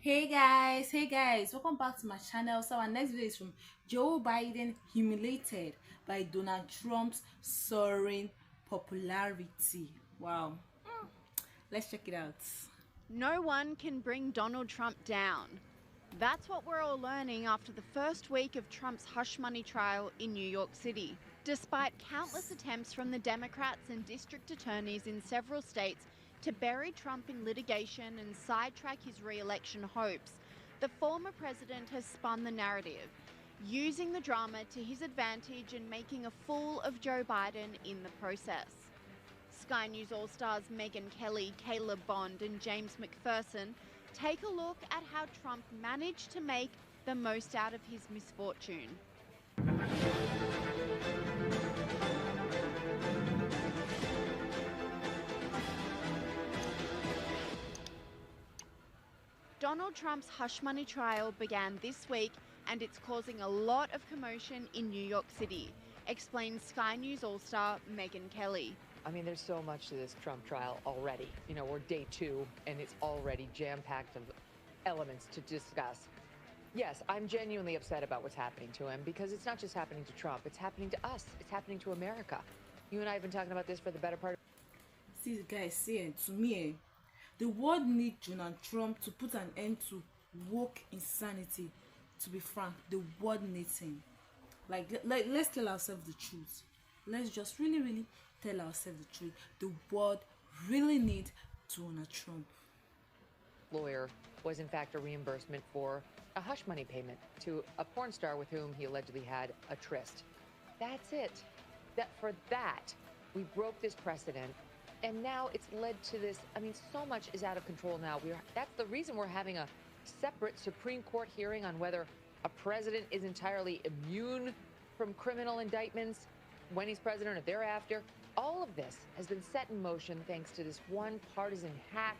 Hey guys, welcome back to my channel. So our next video is from Joe Biden humiliated by Donald Trump's soaring popularity. Wow. Let's check it out. No one can bring Donald Trump down. That's what we're all learning after the first week of Trump's hush money trial in New York City. Despite countless attempts from the Democrats and district attorneys in several states to bury Trump in litigation and sidetrack his re-election hopes, the former president has spun the narrative, using the drama to his advantage and making a fool of Joe Biden in the process. Sky News All-Stars Megyn Kelly, Caleb Bond and James McPherson take a look at how Trump managed to make the most out of his misfortune. Donald Trump's hush money trial began this week and it's causing a lot of commotion in New York City, explains Sky News All-Star Megyn Kelly. I mean, there's so much to this Trump trial already. You know, we're day 2, and it's already jam-packed of elements to discuss. Yes, I'm genuinely upset about what's happening to him because it's not just happening to Trump, it's happening to us. It's happening to America. You and I have been talking about this for the better part of... To me, the world needs Donald Trump to put an end to woke insanity. To be frank, the world needs him. Like let's tell ourselves the truth. Let's just really tell ourselves the truth. The world really needs Donald Trump. lawyer was in fact a reimbursement for a hush money payment to a porn star with whom he allegedly had a tryst. That's it. For that, we broke this precedent, and now it's led to this. I mean, so much is out of control now. That's the reason we're having a separate Supreme Court hearing on whether a president is entirely immune from criminal indictments when he's president or thereafter. All of this has been set in motion thanks to this one partisan hack,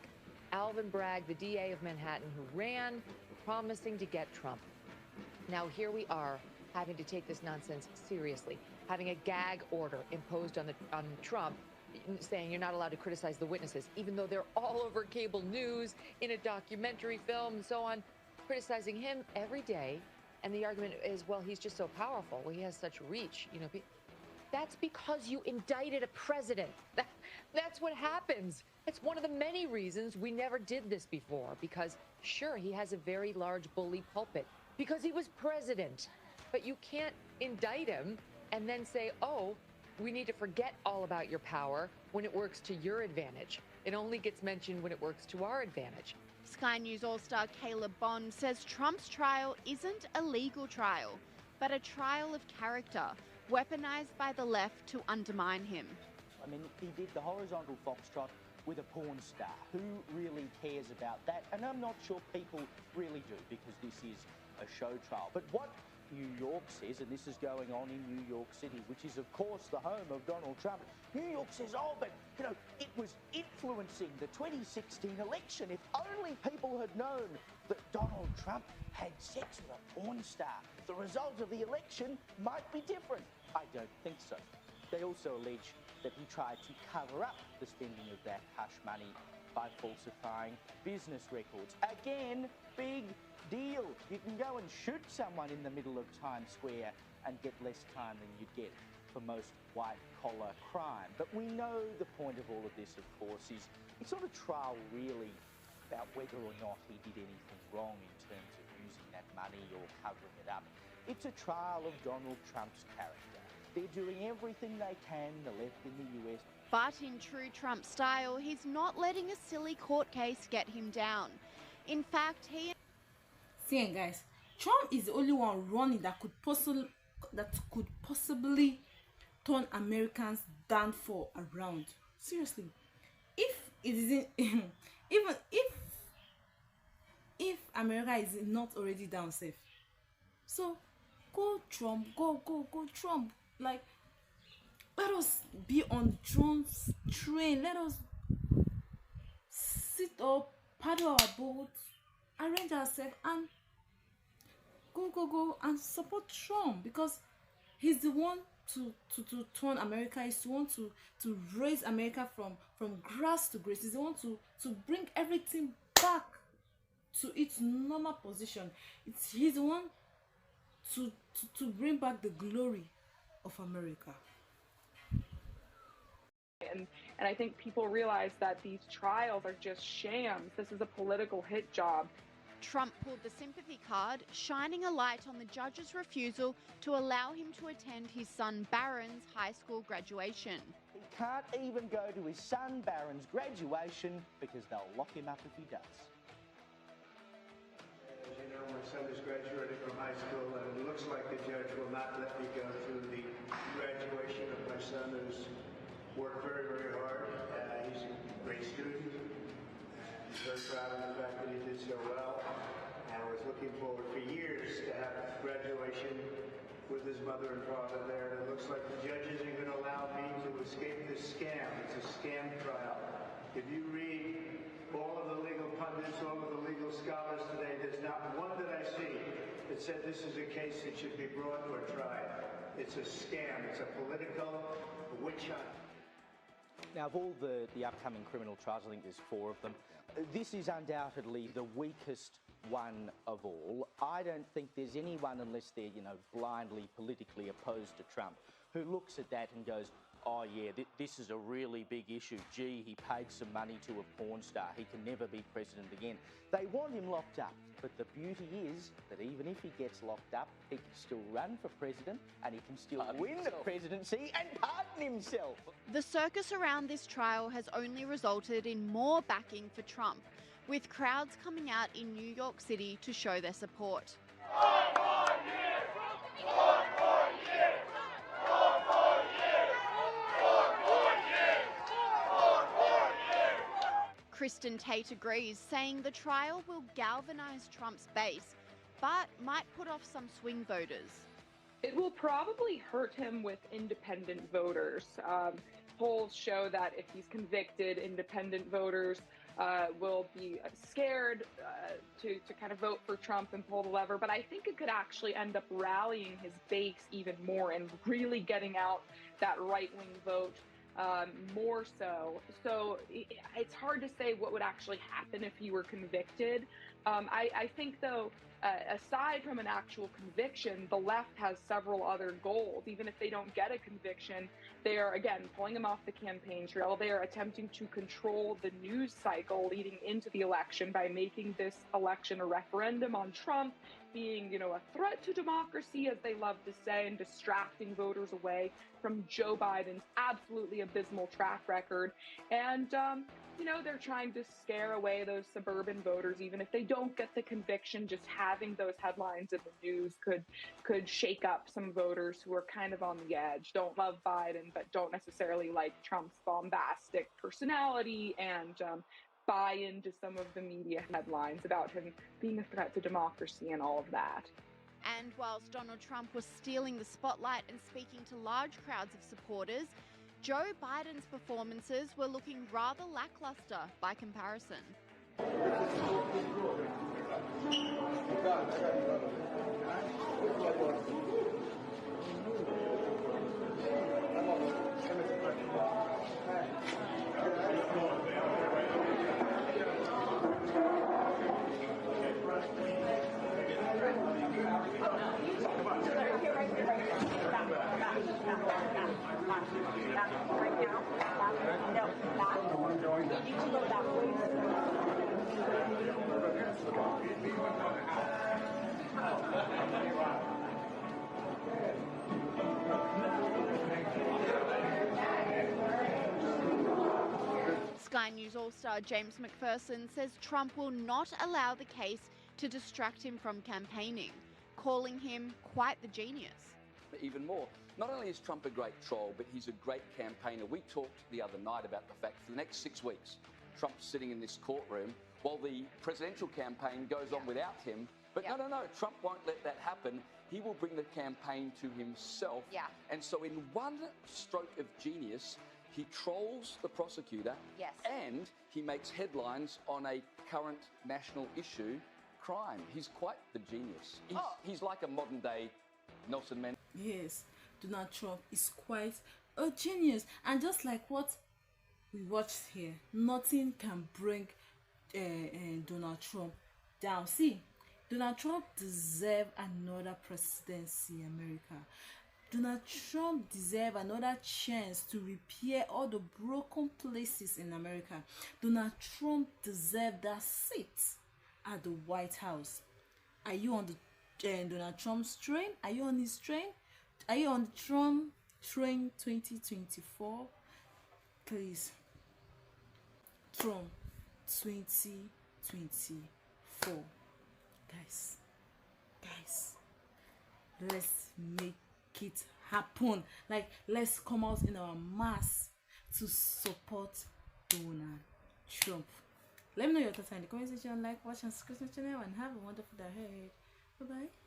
Alvin Bragg, the DA of Manhattan, who ran promising to get Trump. Now here we are having to take this nonsense seriously, having a gag order imposed on Trump, saying you're not allowed to criticize the witnesses, even though they're all over cable news, in a documentary film, and so on, criticizing him every day. And the argument is, well, he's just so powerful. Well, he has such reach. You know, that's because you indicted a president. That's what happens. It's one of the many reasons we never did this before, because sure, he has a very large bully pulpit because he was president, but you can't indict him and then say, oh, we need to forget all about your power when it works to your advantage. It only gets mentioned when it works to our advantage. Sky News All-Star Caleb Bond says Trump's trial isn't a legal trial, but a trial of character, weaponized by the left to undermine him. I mean, he did the horizontal foxtrot with a porn star. Who really cares about that? And I'm not sure people really do, because this is a show trial. But what New York says, and this is going on in New York City, which is, of course, the home of Donald Trump. New York says, oh, but, you know, it was influencing the 2016 election. If only people had known that Donald Trump had sex with a porn star, the result of the election might be different. I don't think so. They also allege that he tried to cover up the spending of that hush money by falsifying business records. Again, big deal. You can go and shoot someone in the middle of Times Square and get less time than you'd get for most white-collar crime. But we know the point of all of this, of course, is it's not a trial really about whether or not he did anything wrong in terms of using that money or covering it up. It's a trial of Donald Trump's character. They're doing everything they can, the left in the US. But in true Trump style, he's not letting a silly court case get him down. In fact, Guys, Trump is the only one running that could possibly turn Americans downfall around. Seriously, if it isn't, even if America is not already down safe, so go Trump, go Trump. Like, let us be on Trump's train. Let us sit up, paddle our boat, arrange ourselves, and go and support Trump, because he's the one to turn America. He's the one to raise America from grass to grace. He's the one to bring everything back to its normal position. He's the one to bring back the glory of America. And I think people realize that these trials are just shams. This is a political hit job. Trump pulled the sympathy card, shining a light on the judge's refusal to allow him to attend his son Barron's high school graduation. He can't even go to his son Barron's graduation because they'll lock him up if he does. As you know, my son is graduating from high school, and it looks like the judge will not let me go to the graduation of my son, who's worked very, very hard. He's a great student. He's very proud of the fact that he did so well. And I was looking forward for years to have graduation with his mother and father there. And it looks like the judge isn't going to allow me to escape this scam. It's a scam trial. If you read all of the legal pundits, all of the legal scholars today, there's not one that I see that said this is a case that should be brought or tried. It's a scam. It's a political witch hunt. Now, of all the upcoming criminal trials, I think there's 4 of them, this is undoubtedly the weakest one of all. I don't think there's anyone, unless they're, blindly politically opposed to Trump, who looks at that and goes, oh yeah, this is a really big issue. Gee, he paid some money to a porn star. He can never be president again. They want him locked up. But the beauty is that even if he gets locked up, he can still run for president and he can still win the presidency and pardon himself. The circus around this trial has only resulted in more backing for Trump, with crowds coming out in New York City to show their support. Kristen Tate agrees, saying the trial will galvanise Trump's base, but might put off some swing voters. It will probably hurt him with independent voters. Polls show that if he's convicted, independent voters will be scared to kind of vote for Trump and pull the lever. But I think it could actually end up rallying his base even more and really getting out that right-wing vote more so. So it's hard to say what would actually happen if he were convicted. I think, though, aside from an actual conviction, the left has several other goals. Even if they don't get a conviction, they are, again, pulling him off the campaign trail. They are attempting to control the news cycle leading into the election by making this election a referendum on Trump being, a threat to democracy, as they love to say, and distracting voters away from Joe Biden's absolutely abysmal track record. And, they're trying to scare away those suburban voters. Even if they don't get the conviction, just having those headlines in the news could shake up some voters who are kind of on the edge, don't love Biden, but don't necessarily like Trump's bombastic personality and buy into some of the media headlines about him being a threat to democracy and all of that. And whilst Donald Trump was stealing the spotlight and speaking to large crowds of supporters, Joe Biden's performances were looking rather lackluster by comparison. Sky News All-Star James McPherson says Trump will not allow the case to distract him from campaigning, calling him quite the genius. Even more, not only is Trump a great troll, but he's a great campaigner. We talked the other night about the fact for the next 6 weeks, Trump's sitting in this courtroom while the presidential campaign goes on without him. But no, Trump won't let that happen. He will bring the campaign to himself. And so in one stroke of genius, he trolls the prosecutor and he makes headlines on a current national issue, crime. He's quite the genius. He's like a modern day Nelson Mandela. Yes, Donald Trump is quite a genius. And just like what we watched here, nothing can bring Donald Trump down. See, Donald Trump deserves another presidency in America. Donald Trump deserves another chance to repair all the broken places in America. Donald Trump deserves that seat at the White House. Are you on the Donald Trump's train? Are you on his train? Are you on the Trump train 2024? Please, Trump 2024. Guys, let's make it happen. Like, let's come out in our mass to support Donald Trump. Let me know your thoughts in the comment section. Like, watch, and subscribe to the channel, and have a wonderful day ahead. Bye bye.